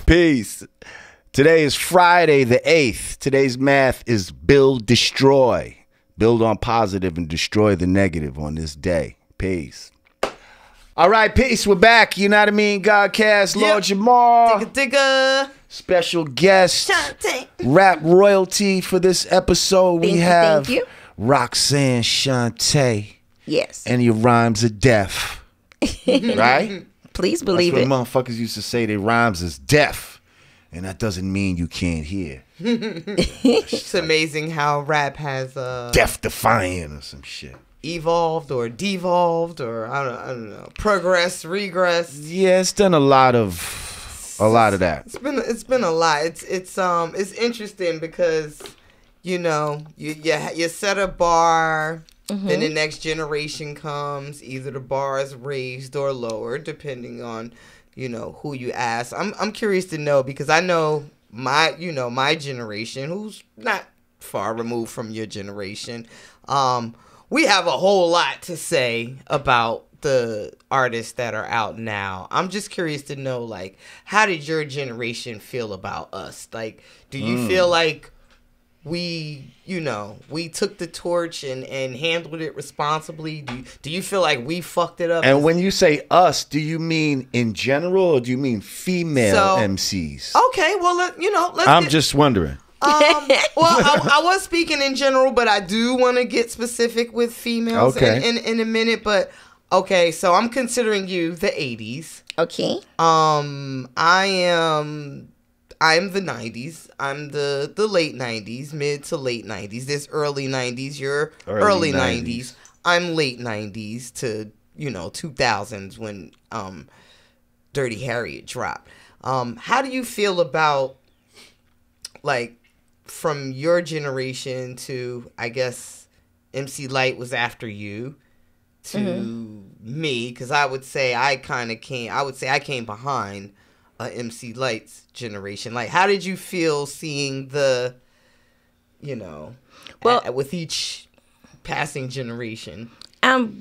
Peace. Today is Friday the 8th. Today's math is build, destroy. Build on positive and destroy the negative on this day. Peace. All right, peace. We're back. You know what I mean? GODCAST, Lord Jamar. Digga. Special guest. Shanté. Rap royalty for this episode. Thank we you, have thank you. Roxanne Shanté. Yes. And your rhymes are deaf. Right? Please believe That's it. what motherfuckers used to say. Their rhymes is deaf. And that doesn't mean you can't hear. It's amazing how rap has Deaf defiant or some shit. evolved or devolved or I don't know, progress, regress. Yeah, it's done a lot of that. It's been a lot. It's interesting because you set a bar. Then the next generation comes. Either the bar is raised or lowered, depending on, who you ask. I'm curious to know because I know my generation, who's not far removed from your generation. We have a whole lot to say about the artists that are out now. I'm just curious to know, like, how did your generation feel about us? Like, do you feel like we took the torch and handled it responsibly? Do you feel like we fucked it up? And when you say us, do you mean in general or do you mean female MCs? Okay, well, let's I'm just wondering. I was speaking in general, but I do want to get specific with females in a minute. But okay, so I'm considering you the 80s. Okay. I'm the 90s. I'm the late 90s, mid to late 90s. This early 90s. You're early 90s. I'm late 90s to 2000s when Dirty Harriet dropped. How do you feel about, like, from your generation to, I guess, MC Lyte was after you, to me, because I would say I came behind MC Lyte's generation. Like, how did you feel seeing the, with each passing generation?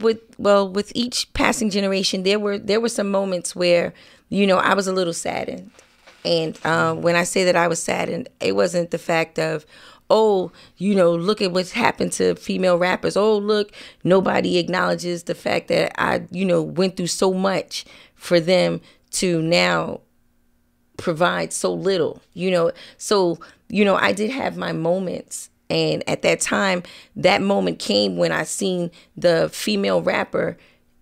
With each passing generation, there were some moments where, I was a little saddened. And when I say that I was saddened, it wasn't the fact of, look at what's happened to female rappers. Oh, look, nobody acknowledges the fact that I, went through so much for them to now provide so little, So, I did have my moments. And at that time, that moment came when I seen the female rapper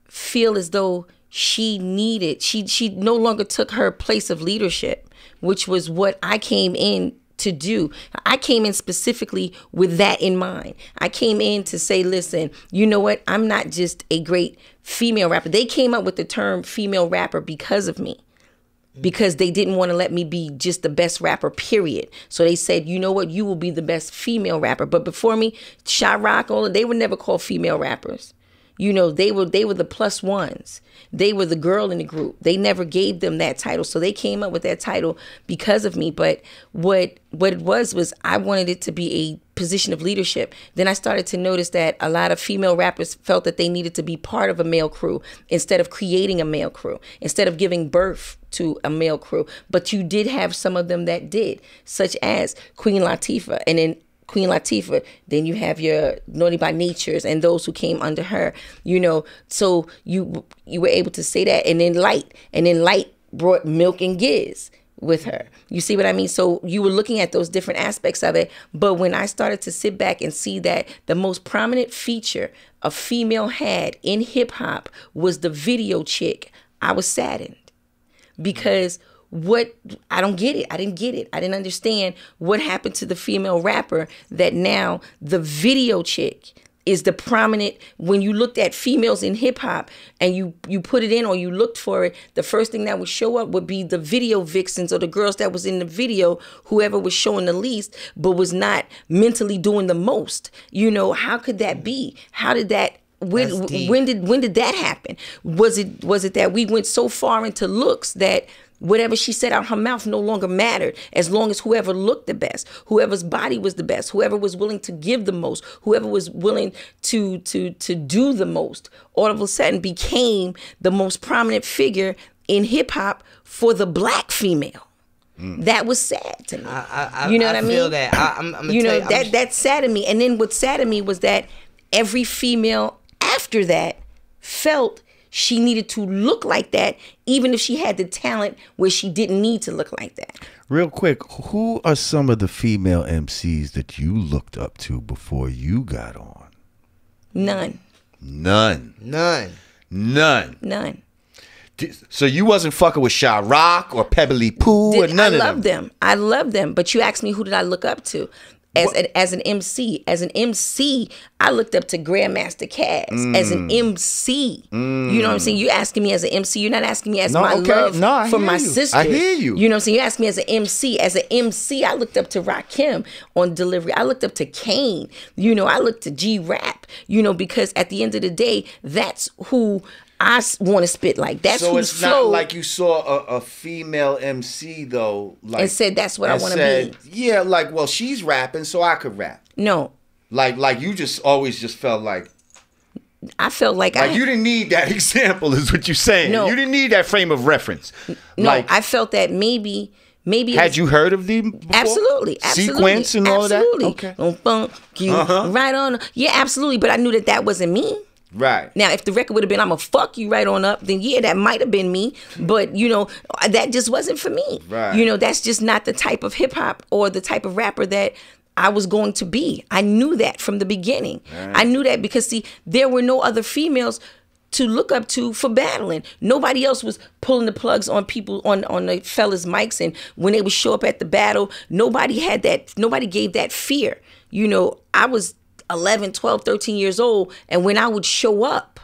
feel as though she no longer took her place of leadership, which was what I came in to do. I came in specifically with that in mind. I came in to say, listen, you know what? I'm not just a great female rapper. They came up with the term female rapper because of me. Because they didn't want to let me be just the best rapper, period. So they said, you know what, you will be the best female rapper. But before me, Shy Rock, they were never called female rappers. They were the plus ones. They were the girl in the group. They never gave them that title. So they came up with that title because of me. But what it was I wanted it to be a position of leadership. Then I started to notice that a lot of female rappers felt that they needed to be part of a male crew instead of creating a male crew, instead of giving birth to a male crew. But you did have some of them that did, such as Queen Latifah. And then Queen Latifah, then you have your Naughty by Natures and those who came under her, so you were able to say that. And then Lyte brought Milk and Giz with her. You see what I mean? So you were looking at those different aspects of it. But when I started to sit back and see that the most prominent feature a female had in hip hop was the video chick, I was saddened. Because I don't get it. I didn't get it. I didn't understand what happened to the female rapper that now the video chick is the prominent. When you looked at females in hip hop and you put it in or you looked for it, the first thing that would show up would be the video vixens or the girls that was in the video, whoever was showing the least, but was not mentally doing the most. How could that be? How did that when did that happen? Was it that we went so far into looks that whatever she said out her mouth no longer mattered, as long as whoever looked the best, whoever's body was the best, whoever was willing to give the most, whoever was willing to do the most, all of a sudden became the most prominent figure in hip hop for the black female. That was sad to me. You know what I mean? Feel that. I'm you know, that saddened me. And then what saddened me was that every female after that felt she needed to look like that, even if she had the talent where she didn't need to look like that. Real quick, who are some of the female MCs that you looked up to before you got on? None. So you wasn't fucking with Sha Rock or Pebbly Pooh or none of them? I love them. But you asked me, who did I look up to? As an MC. As an MC, I looked up to Grandmaster Caz as an MC. You know what I'm saying? You're asking me as an MC. You're not asking me as love for my sister. I hear you. You know what I'm saying? You asked me as an MC. As an MC, I looked up to Rakim on delivery. I looked up to Kane. You know, I looked to G-Rap. You know, because at the end of the day, that's who I want to spit like. That's so who's it's flow. not like you saw a female MC though, like, and said that's what I want to be. Yeah, like, well, she's rapping, so I could rap. No, like you just always just felt like. I felt like you didn't need that example, is what you're saying. No, you didn't need that frame of reference. No, like, I felt that maybe. Had you heard of them before? Absolutely. Sequence and all that? Okay. Right on. Yeah, absolutely. But I knew that wasn't me. Right. Now, if the record would have been, I'm going to fuck you right on up, then yeah, that might have been me. But, you know, that just wasn't for me. Right. You know, that's just not the type of hip hop or the type of rapper that I was going to be. I knew that from the beginning. Right. I knew that because, see, there were no other females to look up to for battling. Nobody else was pulling the plugs on people on the fellas' mics, and when they would show up at the battle, nobody had that. Nobody gave that fear. You know, I was 11, 12, 13 years old, and when I would show up,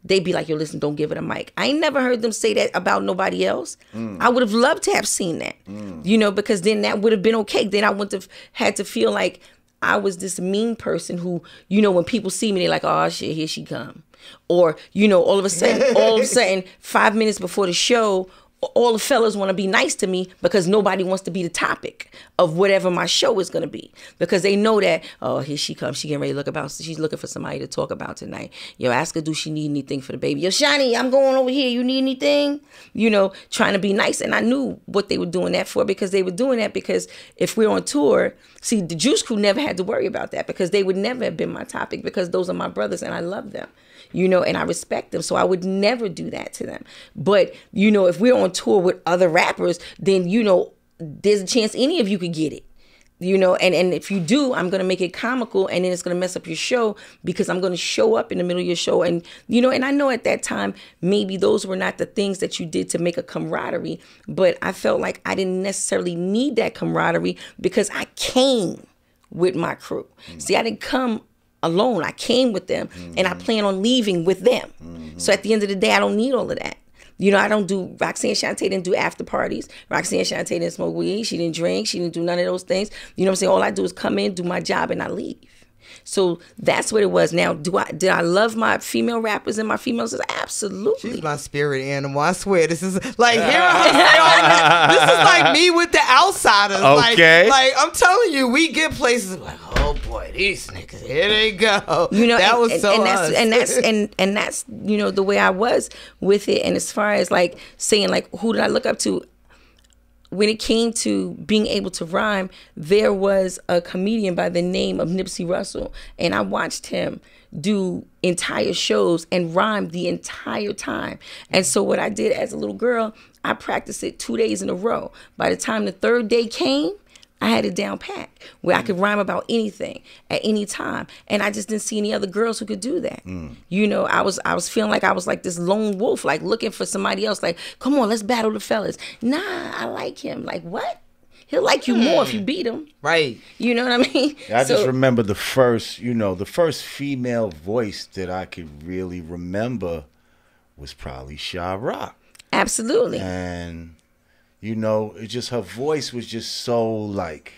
they'd be like, yo, listen, don't give it a mic. I ain't never heard them say that about nobody else. I would have loved to have seen that, you know, because then that would have been okay. Then I wouldn't have had to feel like I was this mean person who, you know, when people see me, they're like, oh shit, here she come. Or, you know, all of a sudden, 5 minutes before the show, all the fellas want to be nice to me because nobody wants to be the topic of whatever my show is going to be, because they know that, oh, here she comes, she getting ready to look about, she's looking for somebody to talk about tonight. Yo, ask her, do she need anything for the baby? Yo, Shani, I'm going over here, you need anything? You know, trying to be nice. And I knew what they were doing that for, because they were doing that because if we're on tour, see, the Juice Crew never had to worry about that, because they would never have been my topic, because those are my brothers and I love them. You know, and I respect them. So I would never do that to them. But, you know, if we're on tour with other rappers, then, you know, there's a chance any of you could get it. You know, and if you do, I'm going to make it comical, and then it's going to mess up your show, because I'm going to show up in the middle of your show. And, you know, and I know at that time, maybe those were not the things that you did to make a camaraderie, but I felt like I didn't necessarily need that camaraderie because I came with my crew. See, I didn't come alone. I came with them, and I plan on leaving with them. So at the end of the day, I don't need all of that. You know, I don't do, Roxanne Shanté didn't do after parties. Roxanne Shanté didn't smoke weed. She didn't drink. She didn't do none of those things. You know what I'm saying? All I do is come in, do my job, and I leave. So that's what it was. Now, did I love my female rappers and my females? Absolutely. She's my spirit animal. I swear, this is like this is like me with the outsiders. Okay. Like I'm telling you, we get places like, oh boy, these niggas, here they go. You know, that was so us. And that's you know the way I was with it. And as far as like saying like who did I look up to? When it came to being able to rhyme, there was a comedian by the name of Nipsey Russell, and I watched him do entire shows and rhyme the entire time. And so what I did as a little girl, I practiced it 2 days in a row. By the time the third day came, I had it down pat where I could rhyme about anything at any time. And I just didn't see any other girls who could do that. You know, I was feeling like I was like this lone wolf, like looking for somebody else, like, come on, let's battle the fellas. Nah, I like him. Like, what? He'll like you more if you beat him. Right. You know what I mean? I just remember the first female voice that I could really remember was probably Sha Rock. Absolutely. And you know, it just, her voice was just so like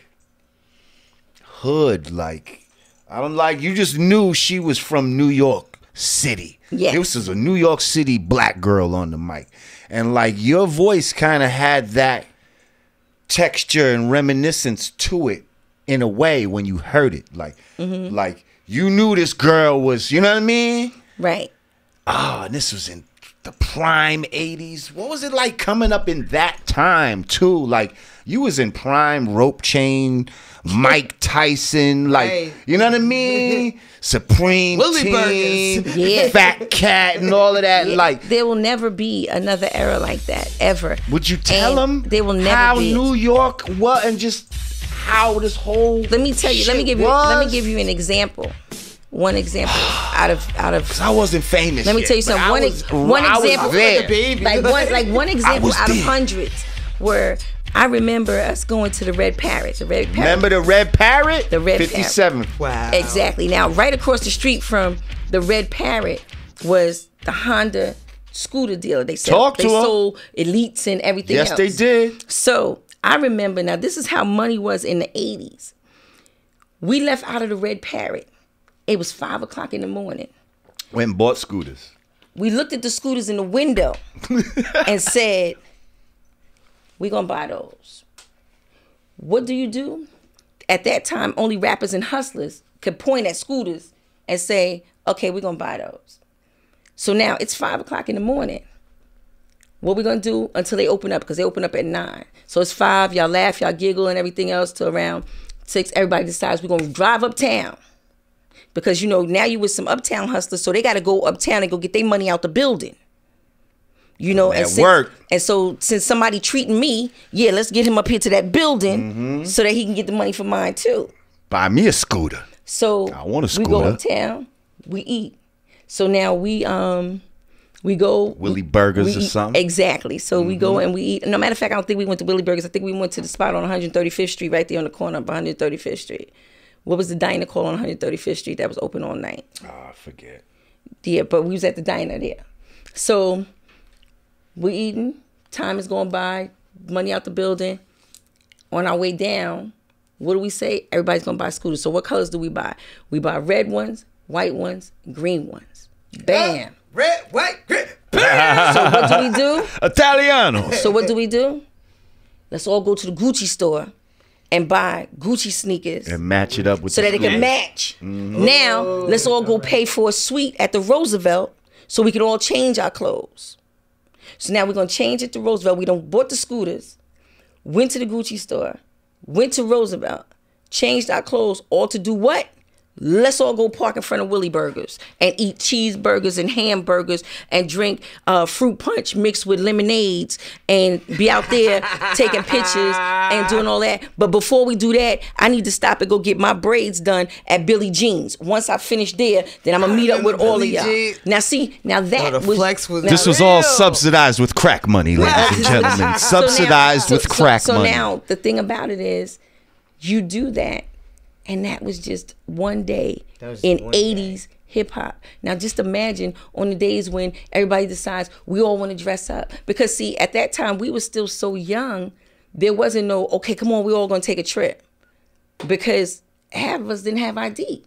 hood, like I don't like, you just knew she was from New York City. Yeah. This was a New York City black girl on the mic. And like your voice kind of had that texture and reminiscence to it in a way when you heard it. Like like you knew this girl was, you know what I mean? Right. Ah, and this was in the prime 80s. What was it like coming up in that time too? Like You was in prime rope chain, Mike Tyson, like, Right. you know what I mean? Supreme Willie Team, Burgers. Yeah. Fat Cat, and all of that. Yeah, Like, there will never be another era like that ever. would you tell And them there will never how be. New York was and just how this whole Let me tell you. Let me give you an example. One example out of. I wasn't famous. Let me yet, tell you but something. One I was example. there. Like a baby. Like one example was out of there. hundreds where I remember us going to the Red Parrot. The Red Parrot. Remember the Red Parrot? The Red 57. Wow. Exactly. Now, right across the street from the Red Parrot was the Honda scooter dealer. They Talk to 'em. sold Elites and everything Yes, else. they did. So I remember, now this is how money was in the 80s. We left out of the Red Parrot. It was 5 o'clock in the morning. Went and bought scooters. We looked at the scooters in the window and said, we're going to buy those. What do? At that time, only rappers and hustlers could point at scooters and say, okay, we're going to buy those. So now it's 5 o'clock in the morning. What we going to do until they open up? Because they open up at 9. So it's 5, y'all laugh, y'all giggle and everything else till around 6. Everybody decides we're going to drive uptown. Because, now you with some uptown hustlers, so they got to go uptown and go get their money out the building. Work. And so since somebody treating me, let's get him up here to that building so that he can get the money for mine too. Buy me a scooter. So I want a we go scooter. uptown, we eat. So now we go Willie Burgers we or eat. something. Exactly. So we go and we eat. No, matter of fact, I don't think we went to Willie Burgers. I think we went to the spot on 135th Street, right there on the corner of 135th Street. What was the diner called on 135th Street that was open all night? I forget. Yeah, but we was at the diner there. So we eating, time is going by, money out the building. On our way down, what do we say? Everybody's going to buy scooters. So what colors do we buy? We buy red ones, white ones, green ones. Bam. Red, white, green. So what do we do? Italiano. So what do we do? Let's all go to the Gucci store and buy Gucci sneakers And match it up with so the that it can scooter. match. Now, let's all go pay for a suite at the Roosevelt so we can all change our clothes. So now we're going to change it to Roosevelt. We done bought the scooters, went to the Gucci store, went to Roosevelt, changed our clothes, all to do what? Let's all go park in front of Willie Burgers and eat cheeseburgers and hamburgers and drink fruit punch mixed with lemonades and be out there taking pictures and doing all that. But before we do that, I need to stop and go get my braids done at Billie Jean's. Once I finish there, then I'm going to meet up with all of Billie y'all. Jean. Now see, now that Oh, the flex was now- This was all subsidized with crack money, ladies and gentlemen. Subsidized with crack so money. now the thing about it is, you do that, and that was just one day was in one 80s hip hop. Now just imagine on the days when everybody decides we all want to dress up. Because see, at that time we were still so young, there wasn't no, okay, come on, we all gonna take a trip. Because half of us didn't have ID.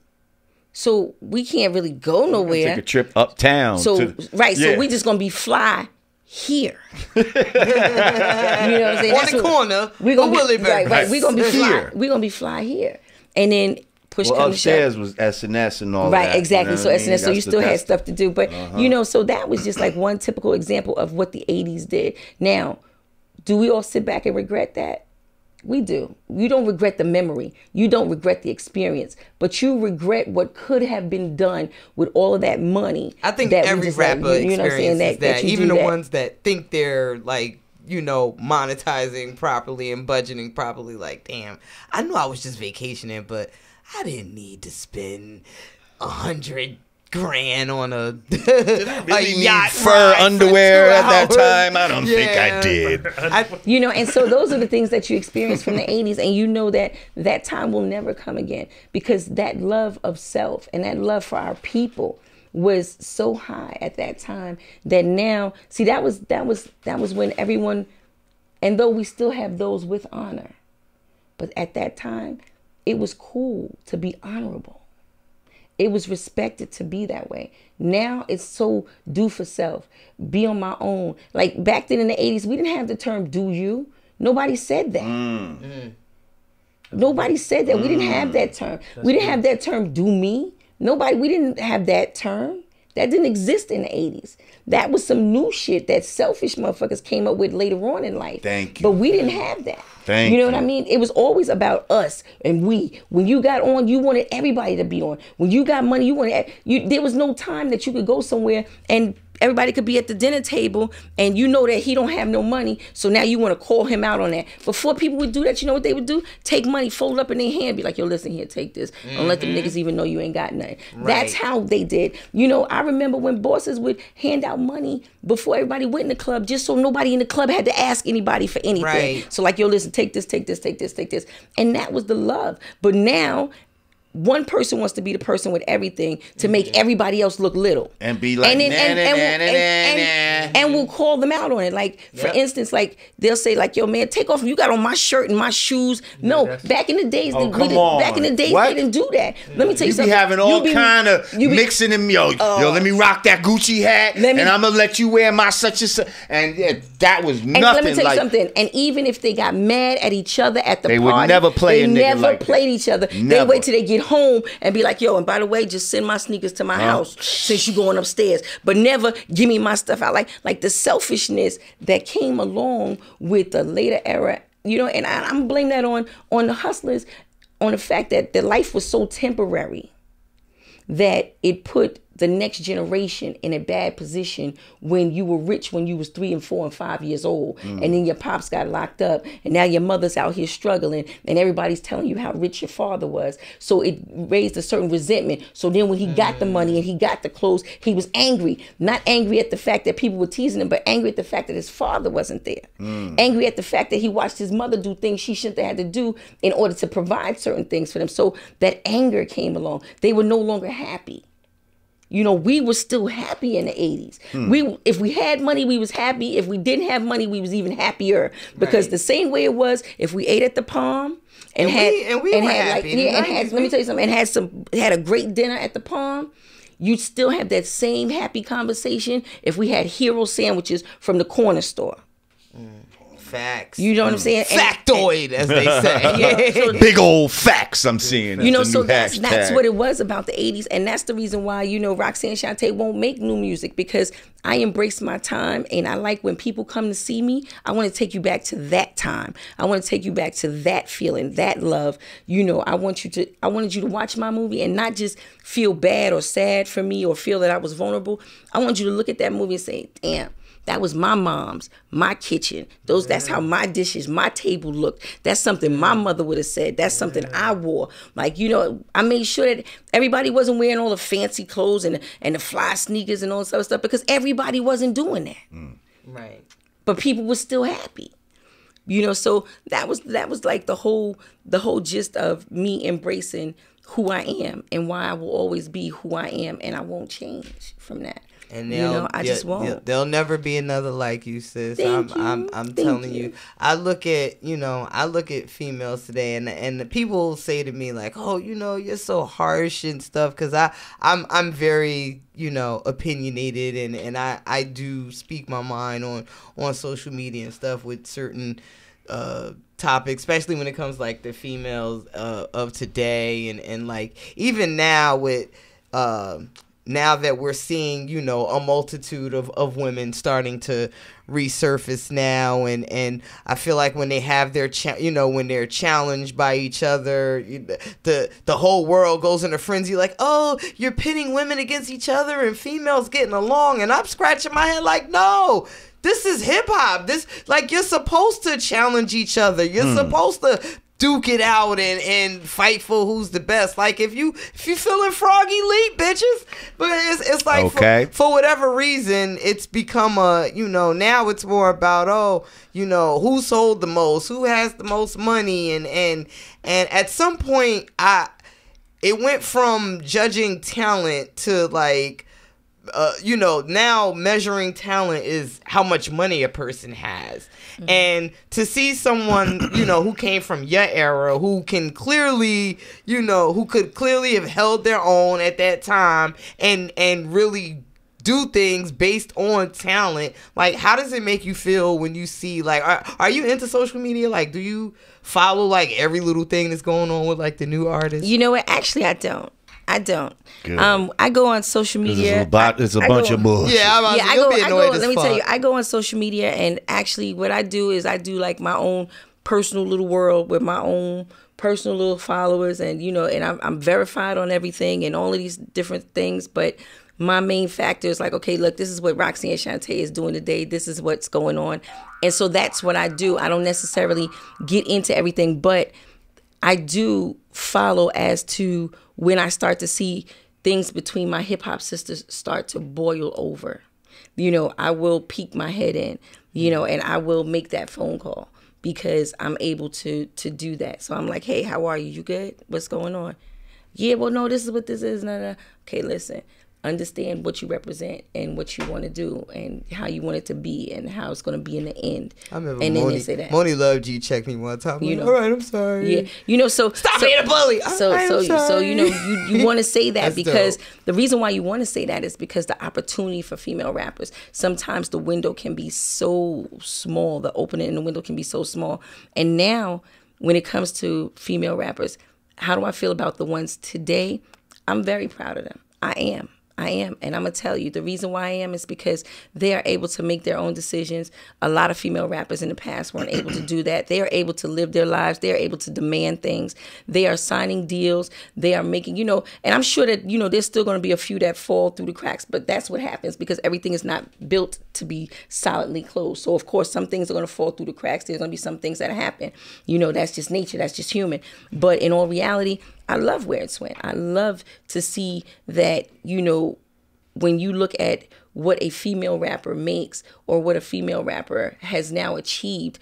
So we can't really go nowhere. Take a trip uptown. So so we just gonna be fly here. You know what I'm saying? On the corner, we gonna Willie be, Burgers. right. We gonna be fly. Here. We gonna be fly here, and then push Well, comes to upstairs shove. was S&S and all Right, that. exactly. You know So what I mean? SNS, so you That's still had that's- stuff to do, but so that was just like one typical example of what the '80s did. Now, do we all sit back and regret that? We do. You don't regret the memory. You don't regret the experience, but you regret what could have been done with all of that money. I think that we every just like, rapper you know what I'm saying, experiences that. you Even do the that. ones that think they're like, monetizing properly and budgeting properly. Like, damn, I knew I was just vacationing, but I didn't need to spend $100 grand on a Really need yacht fur ride for underwear 2 at that hours. time? I don't think I Yeah. did. And so those are the things that you experience from the 80s, and you know that that time will never come again, because that love of self and that love for our people was so high at that time that now, see, that was when everyone, and though we still have those with honor, but at that time, it was cool to be honorable. It was respected to be that way. Now it's so do for self, be on my own. Like back then in the 80s, we didn't have the term do you. Nobody said that. Nobody said that. We didn't have that term. We didn't have that term do me. We didn't have that term. That didn't exist in the 80s. That was some new shit that selfish motherfuckers came up with later on in life. Thank you. But we didn't have that. Thank you know you. what I mean? It was always about us and we. When you got on, you wanted everybody to be on. When you got money, you wanted there was no time that you could go somewhere and everybody could be at the dinner table and you know that he don't have no money, so now you want to call him out on that. Before people would do that, you know what they would do? Take money, fold it up in their hand, be like, yo, listen here, take this. Don't let them niggas even know you ain't got nothing. Right. That's how they did. You know, I remember when bosses would hand out money before everybody went in the club, just so nobody in the club had to ask anybody for anything. Right. So like, yo, listen, take this, take this, take this, take this. And that was the love. But now, one person wants to be the person with everything to make everybody else look little. And be like, and we'll call them out on it. Like, for instance, like, they'll say, like, yo, man, take off, you got on my shirt and my shoes. No, back in the days, they didn't do that. Let me tell you something. You be having all kind of mixing them, yo, let me rock that Gucci hat, and I'm going to let you wear my such and such. And that was nothing. And let me tell you something. And even if they got mad at each other at the party, they would never play a nigga like that. They never played each other. They wait till they get home and be like, yo, and by the way, just send my sneakers to my house since you going upstairs, but never give me my stuff out. Like the selfishness that came along with the later era, you know, and I'm blaming that on the hustlers, on the fact that their life was so temporary that it put the next generation in a bad position when you were rich when you was 3 and 4 and 5 years old, and then your pops got locked up, and now your mother's out here struggling, and everybody's telling you how rich your father was. So it raised a certain resentment. So then when he got the money and he got the clothes, he was angry. Not angry at the fact that people were teasing him, but angry at the fact that his father wasn't there. Angry at the fact that he watched his mother do things she shouldn't have had to do in order to provide certain things for them. So that anger came along. They were no longer happy. You know, we were still happy in the 80s. If we had money, we was happy. If we didn't have money, we was even happier. Because the same way it was, if we ate at the Palm let me tell you something, and had a great dinner at the Palm, you'd still have that same happy conversation if we had hero sandwiches from the corner store. Facts. You know what I'm saying? Factoid, as they say. Big old facts I'm seeing. You know, so that's what it was about the 80s. And that's the reason why, you know, Roxanne Shanté won't make new music, because I embrace my time. And I like when people come to see me, I want to take you back to that time. I want to take you back to that feeling, that love. You know, I wanted you to watch my movie and not just feel bad or sad for me or feel that I was vulnerable. I want you to look at that movie and say, damn, that was my mom's, my kitchen. That's how my dishes, my table looked. That's something my mother would have said. That's something I wore. Like, you know, I made sure that everybody wasn't wearing all the fancy clothes and the fly sneakers and all this other stuff, because everybody wasn't doing that. Right. But people were still happy. You know, so that was like the whole gist of me embracing who I am and why I will always be who I am, and I won't change from that. And I just won't. There'll never be another like you, sis. I'm telling you. I look at females today, and the people say to me like, oh, you know, you're so harsh and stuff, because I'm very, you know, opinionated, and I do speak my mind on social media and stuff with certain topics, especially when it comes like the females of today, and like even now with now that we're seeing, you know, a multitude of women starting to resurface now, and I feel like when they have their when they're challenged by each other, the whole world goes in a frenzy like, oh, you're pitting women against each other and females getting along, and I'm scratching my head like, no, this is hip hop. This, like, you're supposed to challenge each other. You're supposed to duke it out and fight for who's the best. Like, if you feeling froggy, leap, bitches. But it's like, okay, for whatever reason, it's become now it's more about, who sold the most, who has the most money, and at some point it went from judging talent to like, now measuring talent is how much money a person has. Mm-hmm. And to see someone, who came from your era, who can clearly, who could clearly have held their own at that time and really do things based on talent, like, how does it make you feel when you see, like, are you into social media? Like, do you follow like every little thing that's going on with like the new artists? You know what? Actually, I don't. I don't. Good. I go on social media. It's a bunch of bullshit. Yeah, I go. Let me tell you, I go on social media, and actually, what I do is I do like my own personal little world with my own personal little followers, and and I'm verified on everything and all of these different things. But my main factor is like, okay, look, this is what Roxanne Shanté is doing today. This is what's going on, and so that's what I do. I don't necessarily get into everything, but I do follow as to when I start to see things between my hip hop sisters start to boil over. I will peek my head in, and I will make that phone call because I'm able to do that. So I'm like, hey, how are you? You good? What's going on? Yeah, well, no, this is what this is. No. Okay, listen. Understand what you represent and what you want to do and how you want it to be and how it's going to be in the end. I remember and Moni, then they say that. Moni Love G checked me one time. All right, I'm sorry. Yeah, so stop being a bully. So you want to say that That's because dope. the reason why you want to say that is because the opportunity for female rappers, sometimes the window can be so small, the opening in the window can be so small. And now when it comes to female rappers, how do I feel about the ones today? I'm very proud of them. I am. And I'm going to tell you, the reason why I am is because they are able to make their own decisions. A lot of female rappers in the past weren't able to do that. They are able to live their lives. They are able to demand things. They are signing deals. They are making, and I'm sure that, there's still going to be a few that fall through the cracks, but that's what happens because everything is not built to be solidly closed. So, of course, some things are going to fall through the cracks. There's going to be some things that happen. That's just nature. That's just human. But in all reality, I love where it's went. I love to see that, when you look at what a female rapper makes or what a female rapper has now achieved,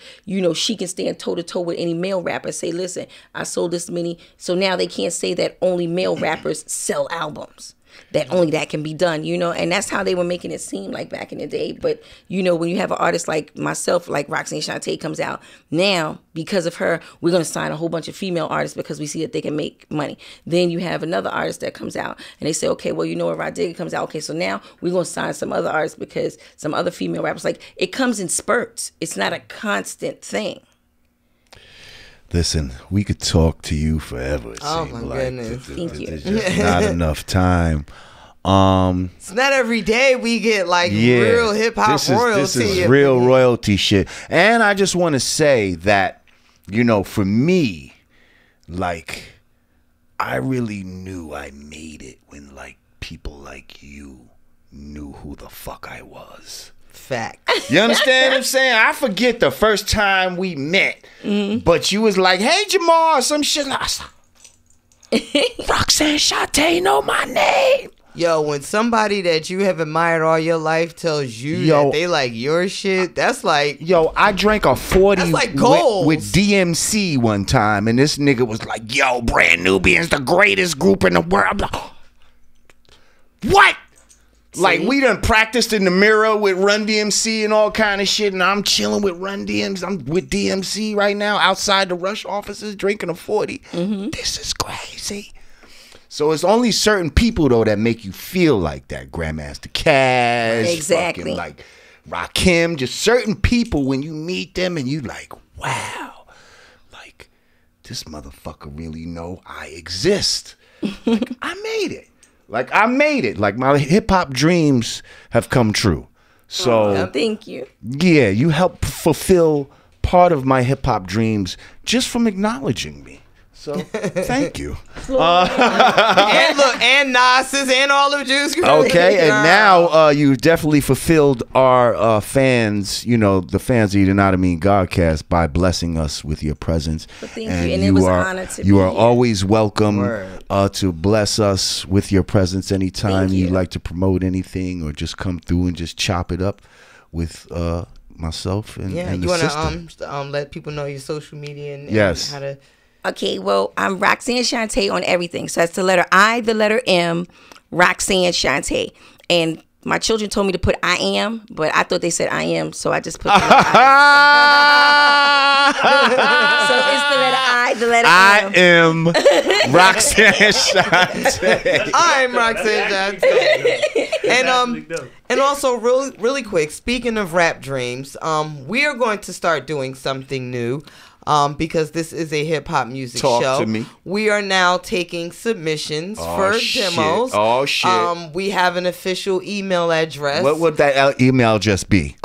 she can stand toe to toe with any male rapper and say, listen, I sold this many. So now they can't say that only male rappers sell albums. That only that can be done, and that's how they were making it seem like back in the day. But, when you have an artist like myself, like Roxanne Shanté comes out, now, because of her, we're going to sign a whole bunch of female artists because we see that they can make money. Then you have another artist that comes out and they say, okay, well, when Rod Digger comes out, okay, so now we're going to sign some other artists because some other female rappers, like it comes in spurts. It's not a constant thing. Listen, we could talk to you forever. Oh my goodness! Thank you. There's just not enough time. It's not every day we get real hip hop royalty. This is real royalty shit. And I just want to say that, for me, I really knew I made it when people like you knew who the fuck I was. Fact. You understand what I'm saying? I forget the first time we met, but you was like, "Hey, Jamar," some shit like Roxanne Shanté know my name. Yo, when somebody that you have admired all your life tells you that they like your shit, that's like... Yo, I drank a 40 that's like goals. with DMC one time, and this nigga was like, "Yo, Brand Nubian's the greatest group in the world." I'm like, what? Like, we done practiced in the mirror with Run DMC and all kind of shit, and I'm chilling with Run DMC. I'm with DMC right now outside the Rush offices drinking a 40. This is crazy. So it's only certain people, though, that make you feel like that. Grandmaster Cash. Exactly. Like Rakim. Just certain people, when you meet them and you like, wow. Like, this motherfucker really know I exist. Like, I made it. Like, my hip-hop dreams have come true. So, thank you. Yeah, you helped fulfill part of my hip-hop dreams just from acknowledging me. So, thank you. And look, and Nas's and all of Juice Crew. Okay, and now you definitely fulfilled our fans, the fans of the YANADAMEEN GODCAST by blessing us with your presence. But thank you, and it was an honor to be here. You are always welcome to bless us with your presence anytime you like to promote anything or just come through and just chop it up with myself and you want to let people know your social media and how to... Okay, well, I'm Roxanne Shanté on everything. So that's the letter I, the letter M, Roxanne Shanté. And my children told me to put I am, but I thought they said I am, so I just put the letter I. So it's the letter I, the letter M. I am Roxanne Shanté. I'm Roxanne Shanté. And also, really quick, speaking of rap dreams, we are going to start doing something new. because this is a hip hop music Talk show. to me. We are now taking submissions for shit. demos. Oh shit! We have an official email address. What would that email just be?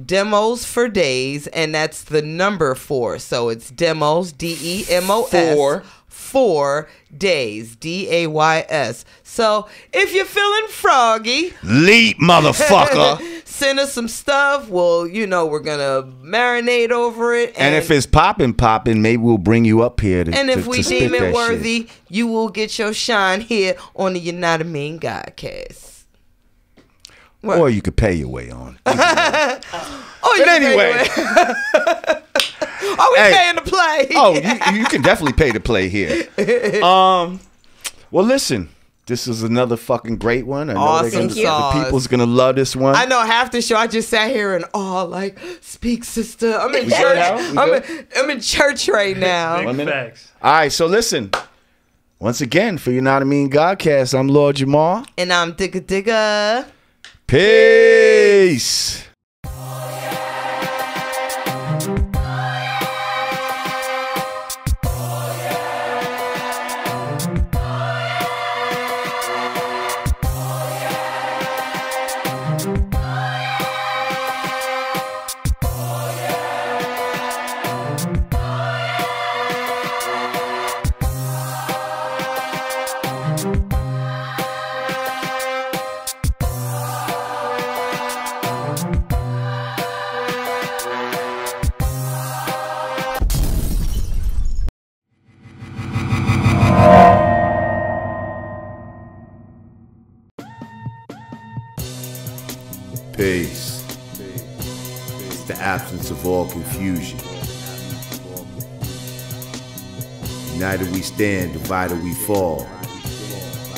Demos for days, and that's the number 4. So it's demos, DEMOS. 4 days, DAYS. So if you're feeling froggy, Leap, motherfucker. send us some stuff. Well, we're gonna marinate over it. And if it's popping, maybe we'll bring you up here to and if to we spit deem it that worthy, shit. you will get your shine here on the YANADAMEEN GODCAST. Or you could pay your way on. But anyway. Are we Hey. paying to play? Oh, you can definitely pay to play here. Well, listen, this is another fucking great one. I know Awesome the sauce. people's gonna love this one. I know half the show I just sat here and like, speak, sister. I'm in church. I'm in church right now. Big facts. All right, so listen. Once again, for YANADAMEEN GODCAST, I'm Lord Jamar. And I'm Digga. Peace. Peace. It's the absence of all confusion. United we stand, divided we fall.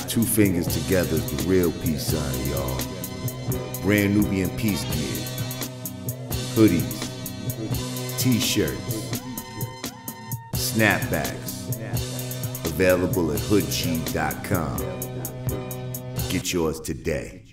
2 fingers together is the real peace sign, y'all. Brand Nubian peace gear. Hoodies. T-shirts. Snapbacks. Available at hoodcheap.com. Get yours today.